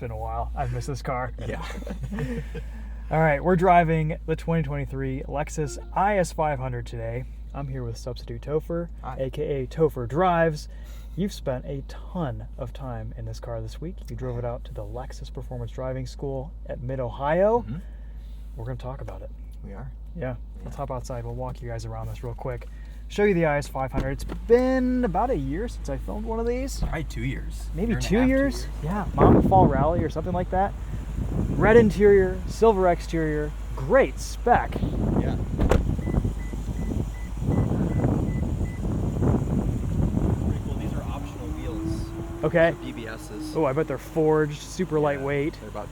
been a while. I've missed this car. Yeah. All right, we're driving the 2023 Lexus IS500 today. I'm here with Substitute Topher, aka Topher Drives. You've spent a ton of time in this car this week. You drove it out to the Lexus Performance Driving School at Mid-Ohio. Mm-hmm. We're going to talk about it. We are. Yeah, let's hop outside. We'll walk you guys around this real quick. Show you the IS500. It's been about a year since I filmed one of these. Probably 2 years. Maybe 2 years? Yeah, Mountain Fall Rally or something like that. Red interior, silver exterior, great spec. Yeah. Pretty cool. These are optional wheels. Okay. BBSs. Oh, I bet they're forged, super lightweight. They're about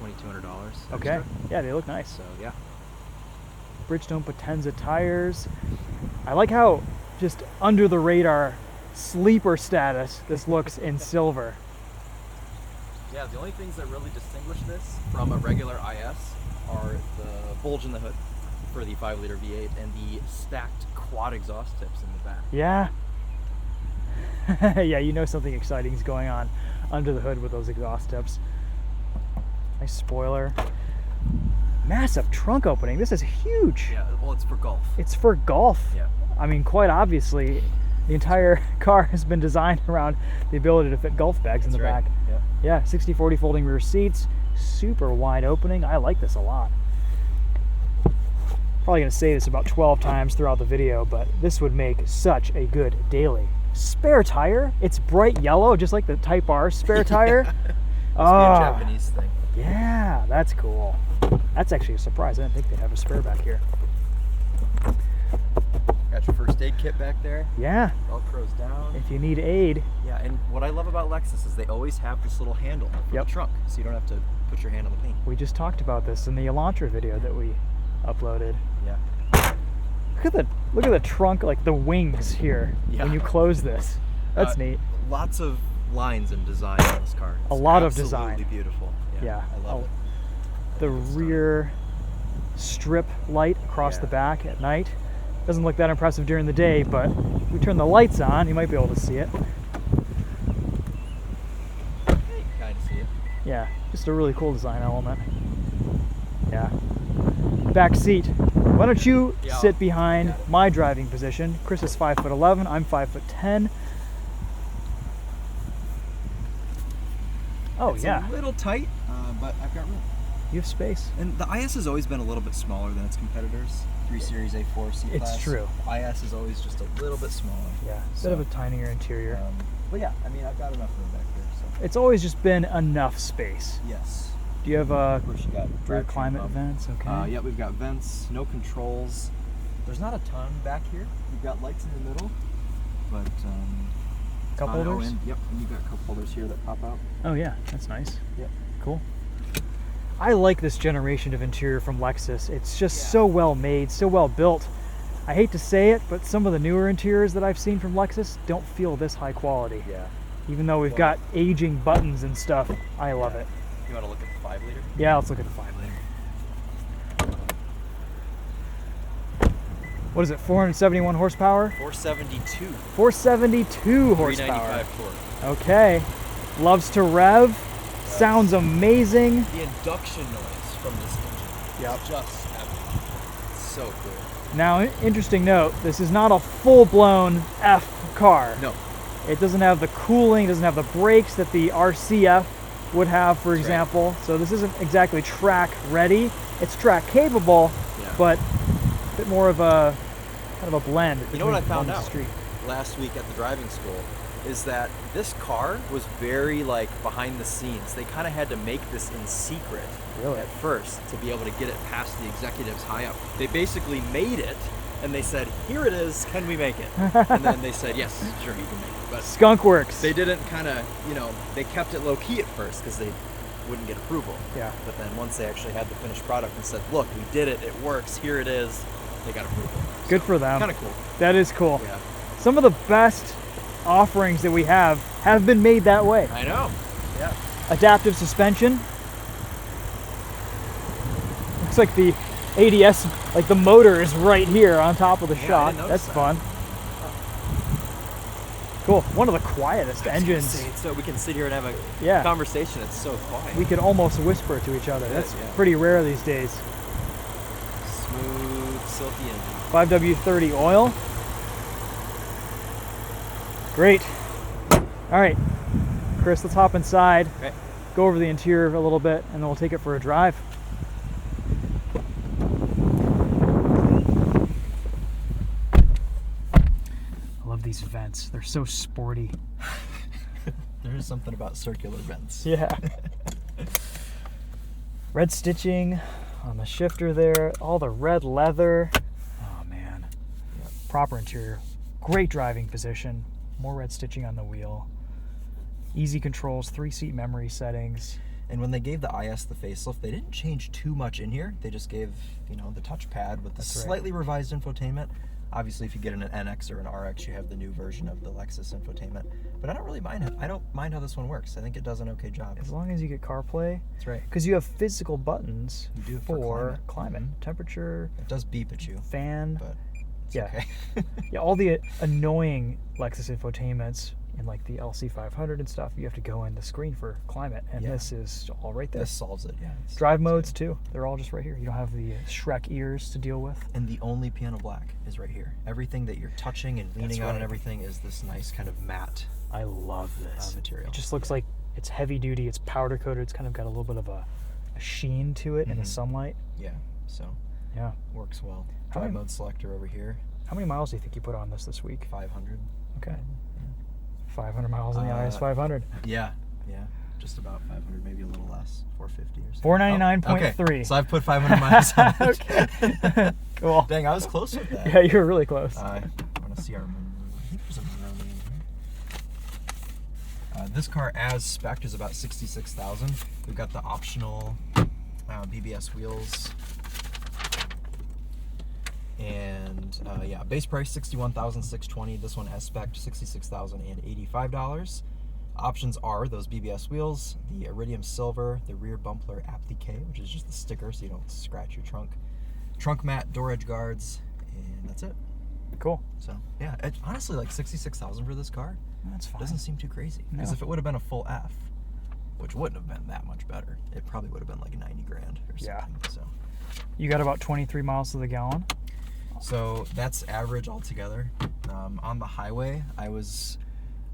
$2,200. Okay. Extra. Yeah, they look nice. So, yeah. Bridgestone Potenza tires. I like how just under the radar sleeper status this looks in silver. Yeah, the only things that really distinguish this from a regular IS are the bulge in the hood for the 5-liter V8 and the stacked quad exhaust tips in the back. Yeah. Yeah, you know something exciting is going on under the hood with those exhaust tips. Nice spoiler. Massive trunk opening. This is huge. Yeah, well, it's for golf. It's for golf. Yeah. I mean, quite obviously, the entire car has been designed around the ability to fit golf bags in the back. Yeah. Yeah, 60/40 folding rear seats, super wide opening. I like this a lot. Probably gonna say this about 12 times throughout the video, but this would make such a good daily. Spare tire. It's bright yellow, just like the Type R spare tire. Must be a Japanese thing. Yeah, that's cool. That's actually a surprise. I didn't think they'd have a spare back here. Got your first aid kit back there. Yeah. Velcro's down. If you need aid. Yeah, and what I love about Lexus is they always have this little handle for the trunk, so you don't have to put your hand on the paint. We just talked about this in the Elantra video that we uploaded. Yeah. Look at the trunk, like the wings here when you close this. That's neat. Lots of lines and design on this car. It's a lot of design. Absolutely beautiful. Yeah. I love it. The rear strip light across the back at night. Doesn't look that impressive during the day, but if we turn the lights on, you might be able to see it. You kind of see it. Yeah, just a really cool design element. Yeah. Back seat. Why don't you sit behind my driving position? Chris is 5'11", I'm 5'10". Oh, it's a little tight, but I've got room. You have space. And the IS has always been a little bit smaller than its competitors. 3 Series A4 C-Class. It's true. IS is always just a little bit smaller. Yeah, a bit of a tinier interior. But yeah, I mean, I've got enough room back here. So. It's always just been enough space. Yes. Do you have of course you got rear climate vents? Okay. Yeah, we've got vents, no controls. There's not a ton back here. We've got lights in the middle, but cup holders. And you've got cup holders here that pop out. Oh yeah, that's nice. Yep. Cool. I like this generation of interior from Lexus. It's just so well made, so well built. I hate to say it, but some of the newer interiors that I've seen from Lexus don't feel this high quality. Yeah. Even though we've got aging buttons and stuff, I love it. You want to look at the 5-liter? Yeah, let's look at the 5-liter. What is it, 471 horsepower? 472. 472 horsepower. 395 torque. Okay. Loves to rev. Sounds amazing. The induction noise from this engine is just epic. It's so cool. Now, interesting note, this is not a full-blown F car. No. It doesn't have the cooling, doesn't have the brakes that the RCF would have, for example. So this isn't exactly track ready. It's track capable, but a bit more of a kind of a blend. You know what I found out street. last week at the driving school is that this car was very like behind the scenes. They kind of had to make this in secret at first to be able to get it past the executives high up. They basically made it and they said, here it is, can we make it? And then they said, yes, sure, you can make it. But Skunk Works. They didn't kind of, they kept it low key at first because they wouldn't get approval. Yeah. But then once they actually had the finished product and said, look, we did it, it works, here it is, they got approval. Good for them. Kind of cool. That is cool. Yeah. Some of the best offerings that we have been made that way. I know. Yeah. Adaptive suspension. Looks like the ADS, like the motor is right here on top of the shock. That's fun. Cool. One of the quietest engines. So we can sit here and have a conversation. It's so quiet. We could almost whisper to each other. That's pretty rare these days. Smooth, silky engine. 5W30 oil. Great. All right, Chris, let's hop inside. Okay. Go over the interior a little bit, and then we'll take it for a drive. I love these vents. They're so sporty. There is something about circular vents. Yeah. Red stitching on the shifter there. All the red leather. Oh, man. Yep. Proper interior. Great driving position. More red stitching on the wheel. Easy controls, 3-seat memory settings. And when they gave the IS the facelift, they didn't change too much in here. They just gave, the touchpad with the slightly revised infotainment. Obviously, if you get an NX or an RX, you have the new version of the Lexus infotainment. But I don't really mind it. I don't mind how this one works. I think it does an okay job. As long as you get CarPlay. That's right. Because you have physical buttons you do for climate, temperature. It does beep at you. Fan. But it's yeah. okay. Yeah, all the annoying Lexus infotainments in like the LC500 and stuff, you have to go in the screen for climate, and this is all right there. This solves it, yeah. Drive modes too, they're all just right here. You don't have the Shrek ears to deal with. And the only piano black is right here. Everything that you're touching and leaning on and everything is this nice kind of matte. I love this material. It just looks like it's heavy duty, it's powder coated, it's kind of got a little bit of a sheen to it in the sunlight. Yeah, so works well. Drive mode selector over here. How many miles do you think you put on this week? 500. Okay. 500 miles on the IS 500. Yeah, just about 500, maybe a little less, 450 or something. 499.3. Okay. So I've put 500 miles on it. Okay. Cool. Dang, I was close with that. Yeah, you were really close. I want to see our. I think there's a Monroney in here. This car as spec is about 66,000. We've got the optional BBS wheels. And base price $61,620. This one as spec $66,085. Options are those BBS wheels, the iridium silver, the rear bumper applique, which is just the sticker so you don't scratch your trunk mat, door edge guards, and that's it. Cool. So yeah, honestly, like 66,000 for this car, that's fine. Doesn't seem too crazy. Because if it would have been a full F, which wouldn't have been that much better, it probably would have been like 90 grand or something. Yeah. So you got about 23 miles to the gallon. So that's average altogether. On the highway, I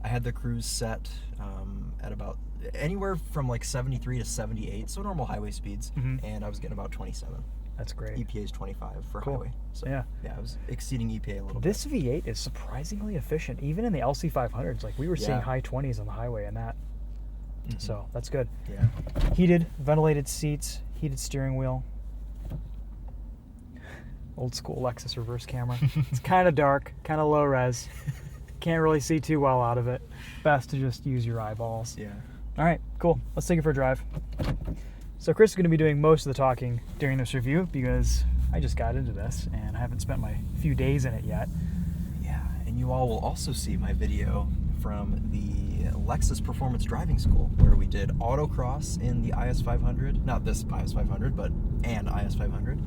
had the cruise set at about anywhere from like 73 to 78, so normal highway speeds, and I was getting about 27. That's great. EPA is 25 for highway. So yeah, I was exceeding EPA a little bit. This V8 is surprisingly efficient, even in the LC500s. Like we were seeing high 20s on the highway in that. So that's good. Yeah. Heated, ventilated seats, heated steering wheel. Old school Lexus reverse camera. It's kind of dark, kind of low res. Can't really see too well out of it. Best to just use your eyeballs. Yeah. All right, cool. Let's take it for a drive. So Chris is going to be doing most of the talking during this review because I just got into this and I haven't spent my few days in it yet. Yeah, and you all will also see my video from the Lexus Performance Driving School where we did autocross in the IS500. Not this IS500, but an IS500.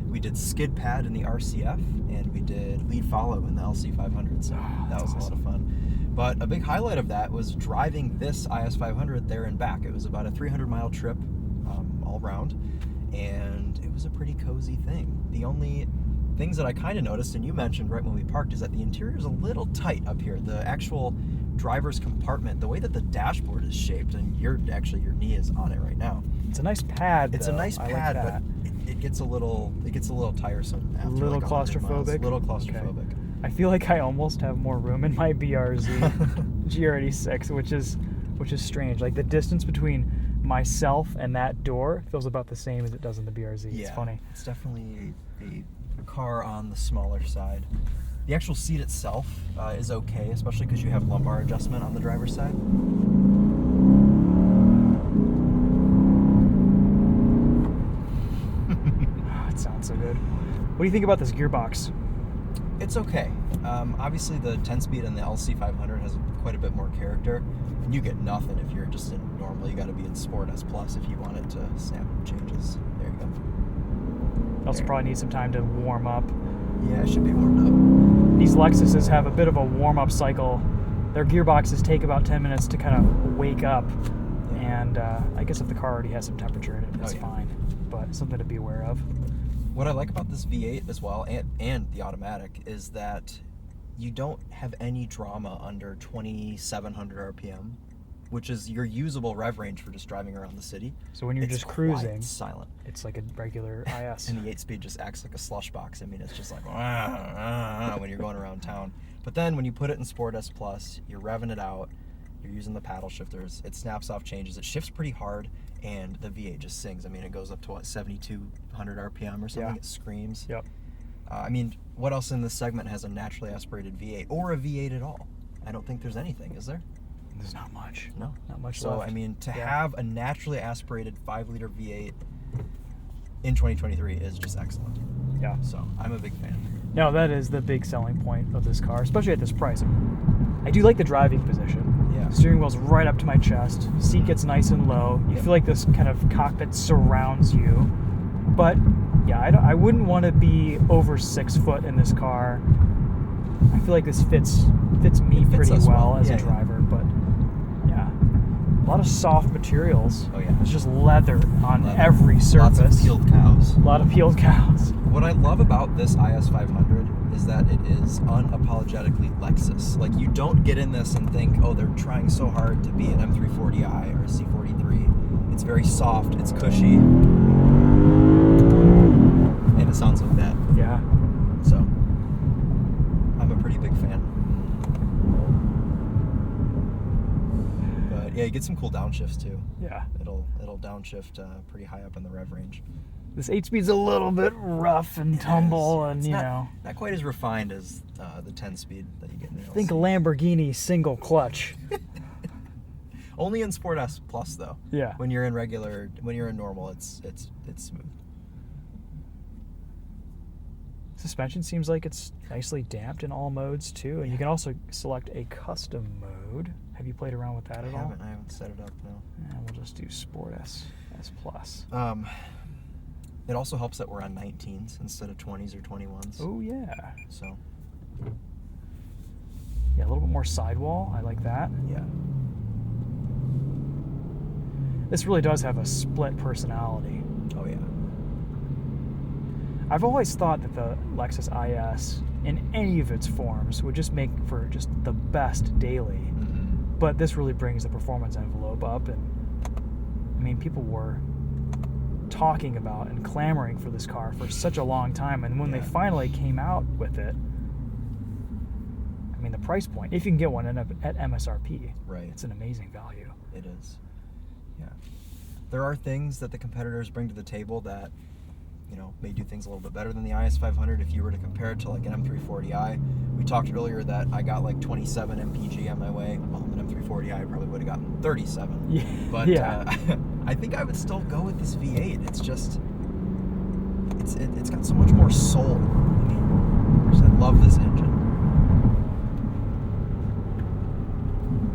We did skid pad in the RCF, and we did lead follow in the LC500, so that was awesome. A lot of fun. But a big highlight of that was driving this IS500 there and back. It was about a 300-mile trip all around, and it was a pretty cozy thing. The only things that I kind of noticed, and you mentioned right when we parked, is that the interior is a little tight up here. The actual driver's compartment, the way that the dashboard is shaped, and your knee is on it right now. It's a nice pad. It's a nice pad, like but it gets a little tiresome after little like claustrophobic. Little claustrophobic. Okay. I feel like I almost have more room in my BRZ GR86, which is strange. Like the distance between myself and that door feels about the same as it does in the BRZ. Yeah, it's funny. It's definitely a car on the smaller side. The actual seat itself is okay, especially because you have lumbar adjustment on the driver's side. It sounds so good. What do you think about this gearbox? It's okay. Obviously, the 10-speed in the LC500 has quite a bit more character, and you get nothing if you're just in normal. You got to be in Sport S Plus if you want it to snap changes. There you go. Also, probably need some time to warm up. Yeah, it should be warmed up. These Lexuses have a bit of a warm-up cycle their gearboxes take about 10 minutes to kind of wake up. And I guess if the car already has some temperature in it, it's fine. But something to be aware of. What I like about this V8 as well, and the automatic, is that you don't have any drama under 2,700 RPM, which is your usable rev range for just driving around the city. So when you're just cruising, it's silent. It's like a regular IS. And the 8-speed just acts like a slush box. I mean, it's just like when you're going around town. But then when you put it in Sport S Plus, you're revving it out, you're using the paddle shifters, it snaps off changes, it shifts pretty hard, and the V8 just sings. I mean, it goes up to, 7,200 RPM or something. It screams. Yep. I mean, what else in this segment has a naturally aspirated V8 or a V8 at all? I don't think there's anything, is there? There's not much. No. Not much So, left. I mean, to have a naturally aspirated 5-liter V8 in 2023 is just excellent. Yeah. So, I'm a big fan. No, that is the big selling point of this car, especially at this price. I do like the driving position. Yeah. Steering wheel's right up to my chest. Seat gets nice and low. You feel like this kind of cockpit surrounds you. But yeah, I wouldn't want to be over 6 foot in this car. I feel like this fits me pretty well as a driver. But yeah, a lot of soft materials. Oh yeah, it's just leather on every surface. Lots of peeled cows. A lot of peeled cows. What I love about this IS 500 is that it is unapologetically Lexus. Like, you don't get in this and think, oh, they're trying so hard to be an M340i or a C43. It's very soft, it's cushy, and it sounds like that. Yeah. So, I'm a pretty big fan. But yeah, you get some cool downshifts too. Yeah. It'll downshift pretty high up in the rev range. This 8-speed's a little bit rough and tumble, and not quite as refined as the 10-speed that you get in the LC. Think Lamborghini single clutch. Only in Sport S Plus though. Yeah. When you're in normal, it's smooth. Suspension seems like it's nicely damped in all modes too, and you can also select a custom mode. Have you played around with that at all? I haven't set it up, no. And we'll just do Sport S Plus. It also helps that we're on 19s instead of 20s or 21s. Oh yeah. So. Yeah, a little bit more sidewall. I like that. Yeah. This really does have a split personality. Oh yeah. I've always thought that the Lexus IS, in any of its forms, would just make for just the best daily. Mm-hmm. But this really brings the performance envelope up, and I mean, people were talking about and clamoring for this car for such a long time, and when they finally came out with it, I mean, the price point, if you can get one at MSRP, right, it's an amazing value. It is. Yeah. There are things that the competitors bring to the table that, you know, may do things a little bit better than the IS 500 if you were to compare it to like an M340i. We talked earlier that I got like 27 mpg on my way. Well, an M340i I probably would have gotten 37. Yeah. But I think I would still go with this V8. It's just, it's got so much more soul. I mean, I love this engine.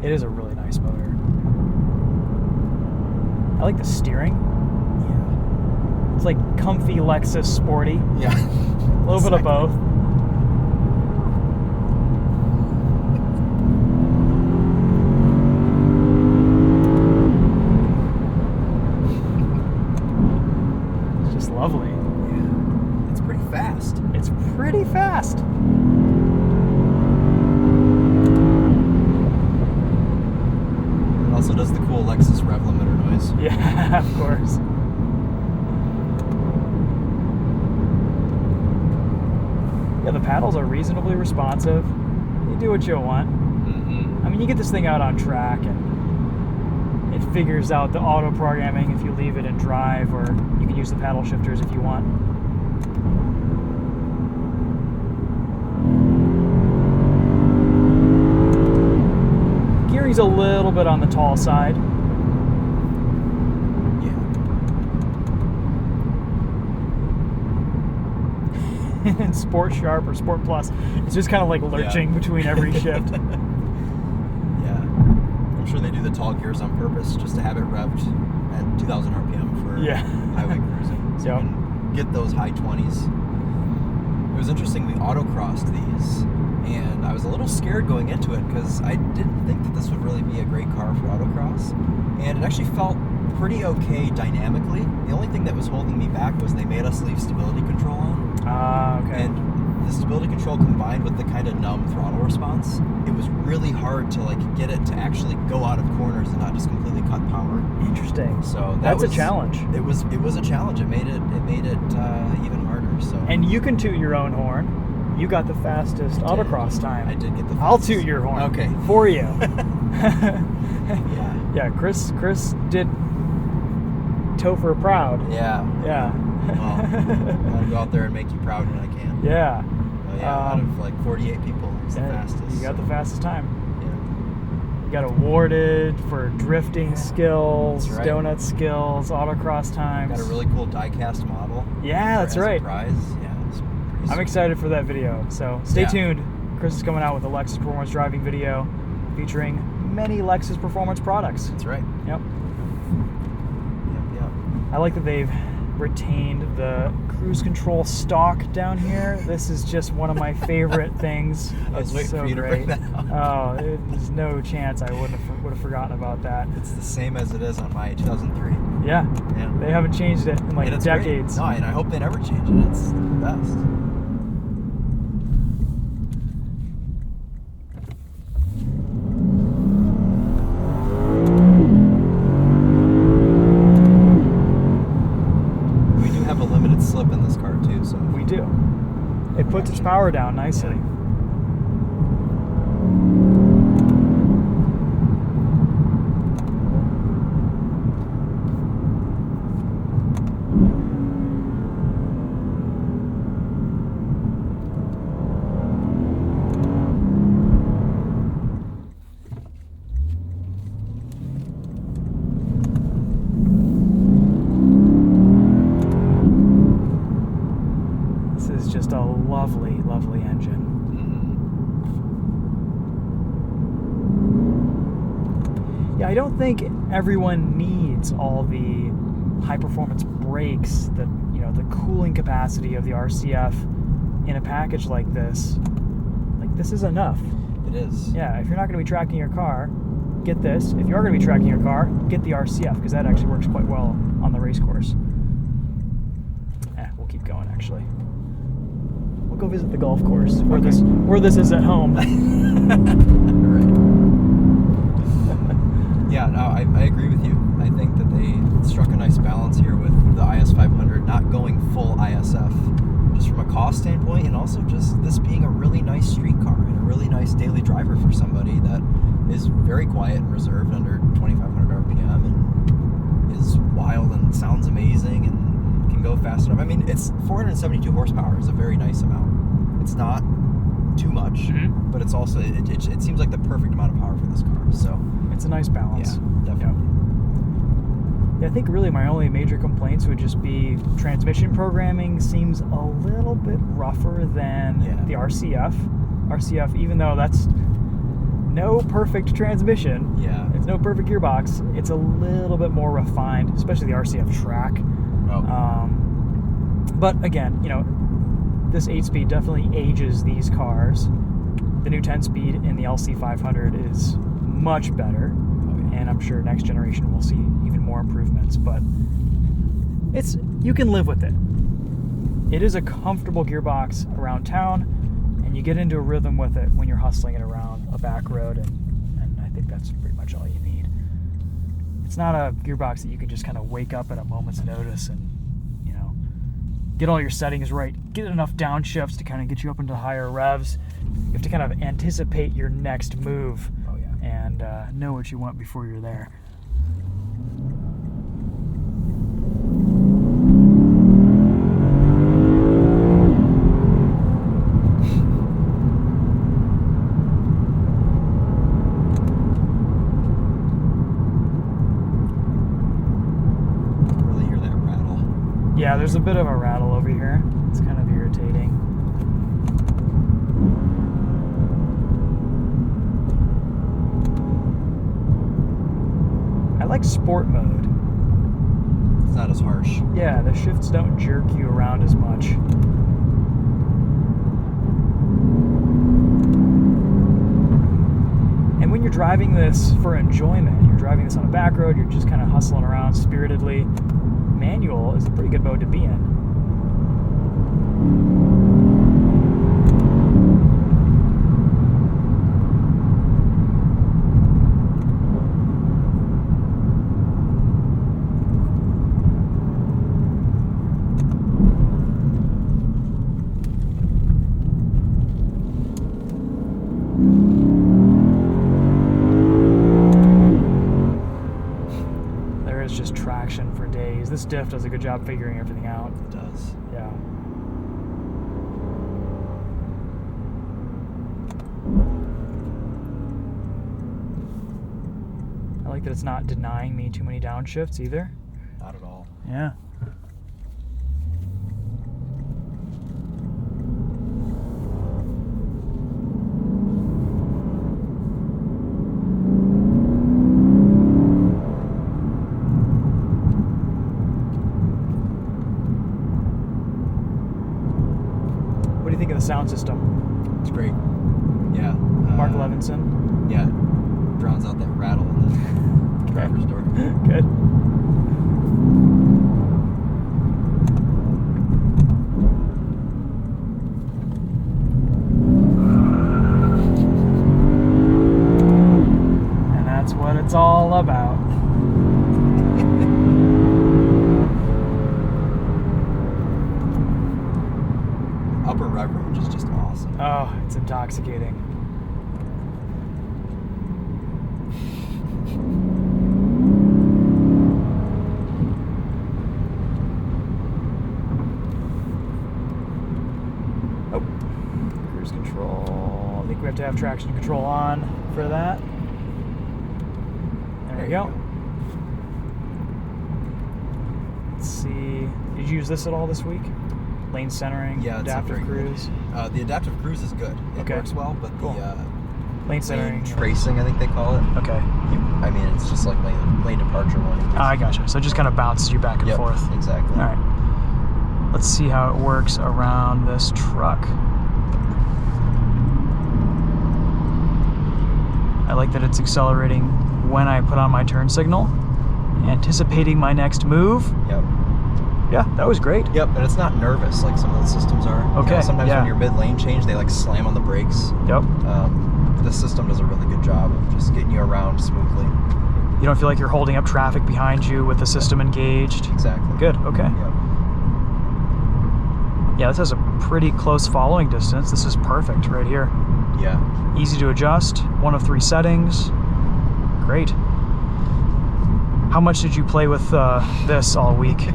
It is a really nice motor. I like the steering. It's like comfy Lexus sporty. Yeah. A little bit of both. It's just lovely. Yeah. It's pretty fast. It's pretty fast. It also does the cool Lexus rev limiter noise. Yeah, of course. Yeah, the paddles are reasonably responsive. You do what you want. Mm-hmm. I mean, you get this thing out on track and it figures out the auto programming if you leave it in drive, or you can use the paddle shifters if you want. Gearing's a little bit on the tall side. In Sport Sharp or Sport Plus, it's just kind of like lurching between every shift. Yeah, I'm sure they do the tall gears on purpose just to have it revved at 2,000 RPM for highway cruising. So you can get those high 20s. It was interesting, we autocrossed these And I was a little scared going into it because I didn't think that this would really be a great car for autocross. And it actually felt pretty okay dynamically. The only thing that was holding me back was they made us leave stability control on. Okay. And the stability control combined with the kind of numb throttle response, it was really hard to like get it to actually go out of corners and not just completely cut power. Interesting. So that's a challenge. It was a challenge. It made it even harder. So. And you can toot your own horn. You got the fastest autocross time. I did get the fastest. I'll toot your horn. Okay. For you. Yeah. Yeah, Chris did Topher proud. Yeah. Yeah. Well, I'll go out there and make you proud when I can. Yeah. But yeah, out of like 48 people, it's the fastest. You got the fastest time. Yeah. You got awarded for drifting skills, That's right. donut skills, autocross times. Got a really cool die-cast model. Yeah, that's right. Prize. Yeah, it's pretty I'm sweet. excited for that video. So stay tuned. Chris is coming out with a Lexus performance driving video featuring many Lexus performance products. That's right. Yep. Yep. I like that they've retained the cruise control stock down here. This is just one of my favorite things. I was waiting so for you to great. bring that up. Oh, there's no chance I would have forgotten about that. It's the same as it is on my 2003. Yeah. Yeah. They haven't changed it in like And it's decades. great. No, and I hope they never change it. It's the best. We do have a limited slip in this car too, so We do. It puts its power down nicely. This is just a lovely, lovely engine. Yeah, I don't think everyone needs all the high performance brakes, the cooling capacity of the RCF in a package like this. Like, this is enough. it is. Yeah, if you're not going to be tracking your car, get this. If you are going to be tracking your car, get the RCF, because that actually works quite well on the race course. We'll keep going, actually. We'll go visit the golf course where this is at home. Right. Yeah, no, I agree with you. I think that they struck a nice balance here with the IS500 not going full ISF, just from a cost standpoint, and also just this being a really nice street car and a really nice daily driver for somebody that is very quiet and reserved under 2,500 RPM and is wild and sounds amazing and can go fast enough. I mean, it's 472 horsepower is a very nice amount. It's not too much, but it's also it seems like the perfect amount of power for this car. So it's a nice balance. Yeah, definitely. Yeah, I think really my only major complaints would just be transmission programming seems a little bit rougher than the RCF. RCF, even though that's no perfect transmission, it's no perfect gearbox, it's a little bit more refined, especially the RCF track. But again, this 8-speed definitely ages these cars. The new 10-speed in the LC500 is much better, and I'm sure next generation we'll see even more improvements, but you can live with it. It is a comfortable gearbox around town, and you get into a rhythm with it when you're hustling it around a back road, and I think that's pretty much all you need. It's not a gearbox that you can just kind of wake up at a moment's notice and get all your settings right, get enough downshifts to kind of get you up into higher revs. You have to kind of anticipate your next move and know what you want before you're there. Really hear that rattle. Yeah, there's a bit of a rattle over here. It's kind of irritating. I like sport mode. It's not as harsh. Yeah, the shifts don't jerk you around as much. driving this for enjoyment, you're driving this on a back road, you're just kind of hustling around spiritedly, manual is a pretty good mode to be in. Just traction for days. This diff does a good job figuring everything out. It does. Yeah. I like that it's not denying me too many downshifts either. Not at all. Yeah. What do you think of the sound system? It's great. Yeah. Mark Levinson? Yeah. Drowns out that rattle in the driver's door. Good. And that's what it's all about. Upper rev range is just awesome. Oh, it's intoxicating. Oh, cruise control. I think we have to have traction control on for that. There we go. Let's see. Did you use this at all this week? Lane centering, Yeah, it's adaptive cruise. The adaptive cruise is good. It Okay. works well, but Cool. the Lane centering. lane tracing, I think they call it. Okay. I mean, it's just like lane departure warning. Oh, I gotcha. So it just kind of bounces you back and Yep, forth. exactly. All right. Let's see how it works around this truck. I like that it's accelerating when I put on my turn signal, anticipating my next move. Yep. Yeah, that was great. Yep, and it's not nervous like some of the systems are. You Okay, know, sometimes yeah. when you're mid-lane change, they like slam on the brakes. Yep. This system does a really good job of just getting you around smoothly. You don't feel like you're holding up traffic behind you with the system engaged. Exactly. Good, okay. Yep. Yeah, this has a pretty close following distance. This is perfect right here. Yeah. Easy to adjust, 1 of 3 settings. Great. How much did you play with this all week?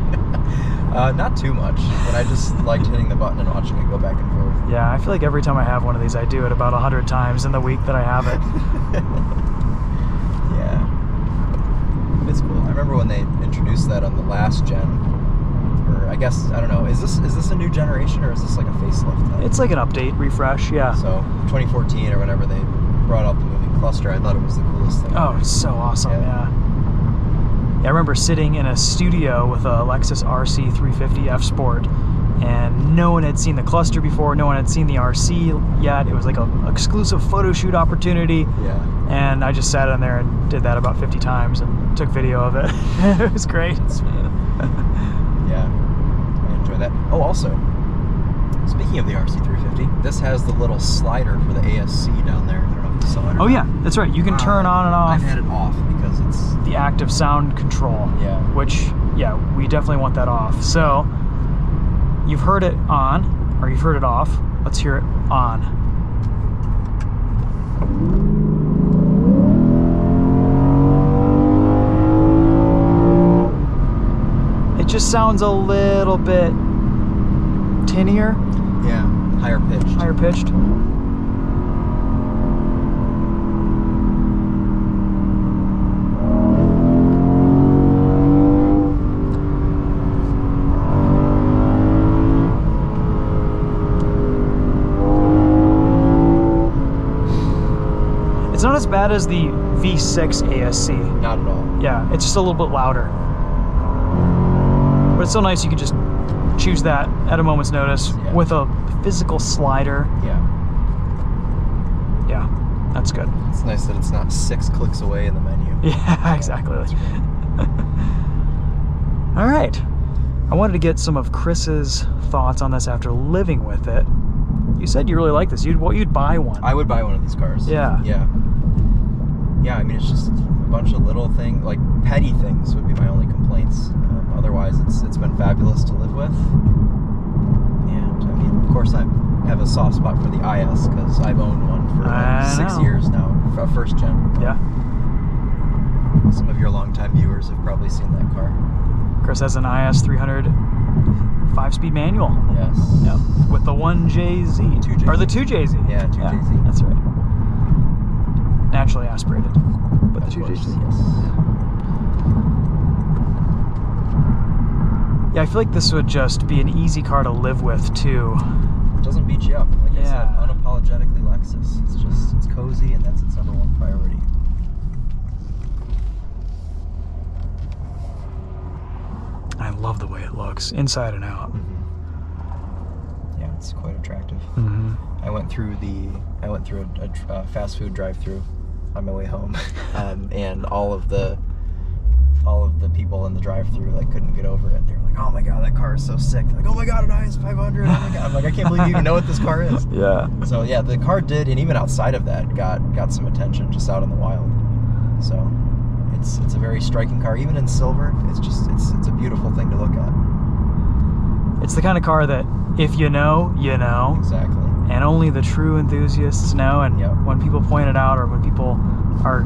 Not too much, but I just liked hitting the button and watching it go back and forth. Yeah, I feel like every time I have one of these, I do it about 100 times in the week that I have it. Yeah. It's cool. I remember when they introduced that on the last gen, or I guess, I don't know, is this a new generation or is this like a facelift? It's like an update, refresh, yeah. So 2014 or whenever they brought out the moving cluster, I thought it was the coolest thing. Oh, it's so awesome, yeah. Yeah, I remember sitting in a studio with a Lexus RC 350 F Sport, and no one had seen the cluster before, no one had seen the RC yet. It was like an exclusive photo shoot opportunity. Yeah. And I just sat in there and did that about 50 times and took video of it. It was great. Yeah, I enjoy that. Oh, also, speaking of the RC350, this has the little slider for the ASC down there. I don't know if you saw it or Oh not. yeah, that's right. You can turn on and off I've had it off because it's... the active sound control. Yeah. Which, yeah, we definitely want that off. So, you've heard it on, or you've heard it off. Let's hear it on. It just sounds a little bit tinnier. Yeah, higher pitched. Higher pitched. It's not as bad as the V6 ASC. Not at all. Yeah, it's just a little bit louder. But it's so nice you can just choose that at a moment's notice Yeah. with a physical slider. Yeah. Yeah. That's good. It's nice that it's not 6 clicks away in the menu. Yeah, exactly. That's great. All right. I wanted to get some of Chris's thoughts on this after living with it. You said you really like this. You'd buy one. I would buy one of these cars. Yeah. Yeah. Yeah, I mean, it's just a bunch of little things, like petty things would be my only complaints. Otherwise, it's been fabulous to live with. And, I mean, of course, I have a soft spot for the IS because I've owned one for like 6 years now, for first gen. Yeah. Some of your longtime viewers have probably seen that car. Chris has an IS 300 5-speed manual. Yes. Yep. With the 1JZ. 2JZ. Or the 2JZ. Yeah, 2JZ. That's right. Naturally aspirated. But the 2JZ. Yes. Yeah, I feel like this would just be an easy car to live with too. It doesn't beat you up. Like I said, Yeah. unapologetically Lexus. It's cozy, and that's its #1 priority. I love the way it looks, inside and out. Yeah, it's quite attractive. Mm-hmm. I went through a fast food drive-through on my way home, and all of the people in the drive-through like couldn't get over it. They were like, "Oh my god, that car is so sick!" They're like, "Oh my god, an IS 500! Oh my god!" I'm like, "I can't believe you even know what this car is." Yeah. So yeah, the car did, and even outside of that, got some attention just out in the wild. So it's a very striking car, even in silver. It's a beautiful thing to look at. It's the kind of car that if you know, you know. Exactly. And only the true enthusiasts know. And Yep. when people point it out, or when people are,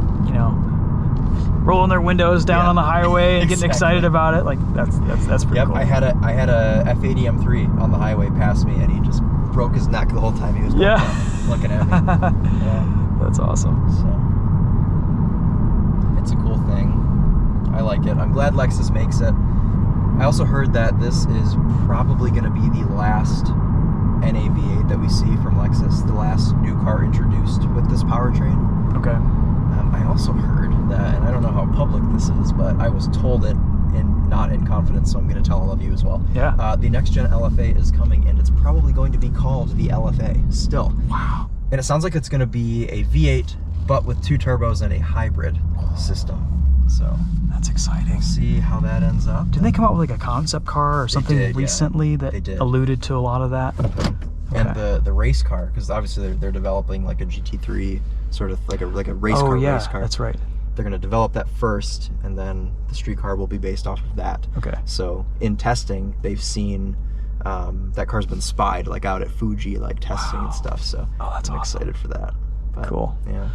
rolling their windows down on the highway and getting excited about it, like that's pretty Yep, cool. I had a F80 M3 on the highway pass me, and he just broke his neck the whole time he was looking at me. Yeah. That's awesome. So it's a cool thing. I like it. I'm glad Lexus makes it. I also heard that this is probably going to be the last NAV8 that we see from Lexus, the last new car introduced with this powertrain. Okay. I also heard that, and I don't know how public this is, but I was told it not in confidence, so I'm going to tell all of you as well. Yeah. The next gen LFA is coming, and it's probably going to be called the LFA still. Wow. And it sounds like it's going to be a V8, but with 2 turbos and a hybrid system. So That's exciting. we'll see how that ends up. Didn't they come out with like a concept car or something did, yeah. recently that They did. alluded to a lot of that? And Okay. the race car, because obviously they're developing like a GT3, sort of like a race Oh car. yeah, race car. that's right. They're going to develop that first, and then the street car will be based off of that. Okay. So in testing, they've seen that car's been spied, like out at Fuji, like testing Wow. and stuff. So That's I'm awesome. excited for that. But, Cool. Yeah.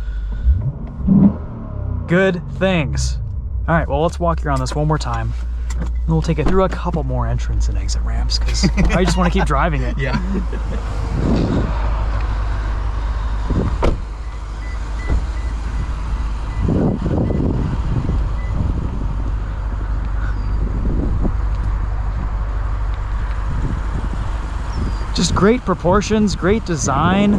Good things. All right, well, let's walk around this one more time. And we'll take it through a couple more entrance and exit ramps because I just want to keep driving it. Yeah. Just great proportions, great design.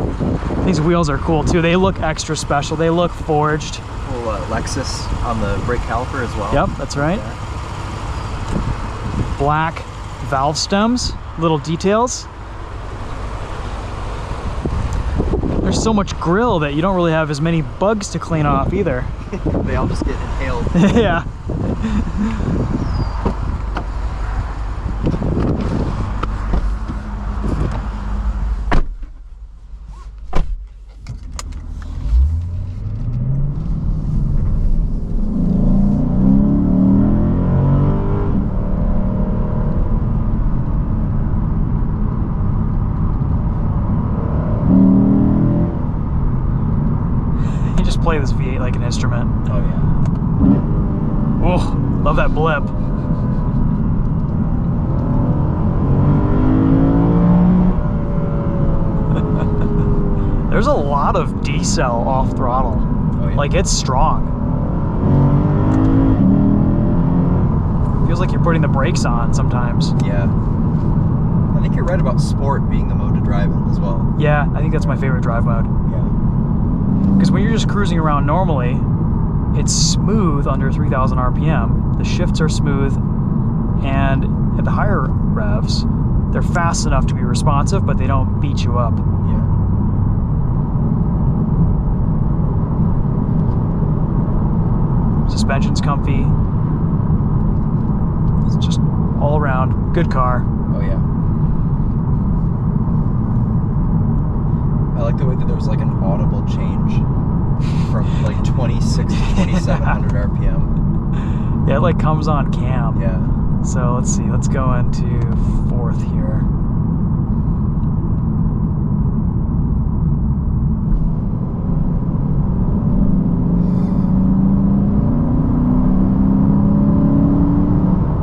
These wheels are cool too. They look extra special. They look forged. Cool Lexus on the brake caliper as well. Yep, that's right. Yeah. Black valve stems, little details. There's so much grill that you don't really have as many bugs to clean off either. They all just get inhaled. Yeah. You just play this V8 like an instrument. Oh yeah. Oh, love that blip. There's a lot of decel off throttle. Oh yeah. Like it's strong. Feels like you're putting the brakes on sometimes. Yeah. I think you're right about sport being the mode to drive in as well. Yeah, I think that's my favorite drive mode. Yeah. Because when you're just cruising around normally, it's smooth under 3,000 RPM. The shifts are smooth, and at the higher revs, they're fast enough to be responsive, but they don't beat you up. Yeah. Suspension's comfy. It's just all around good car. Oh yeah. I like the way that there's like an audible change from like 26 to 2700 RPM. Yeah, it like comes on cam. Yeah. So let's see. Let's go into 4th here.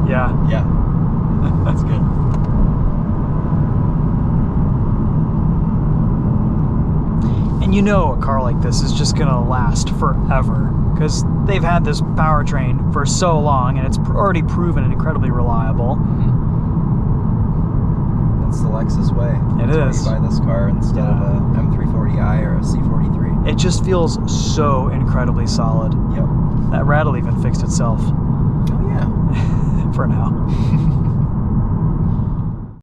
Yeah. Yeah. That's good. And you know a car like this is just going to last forever because they've had this powertrain for so long and it's already proven incredibly reliable. That's the Lexus way. It That's is. why you buy this car instead of a M340i or a C43. It just feels so incredibly solid. Yep. That rattle even fixed itself.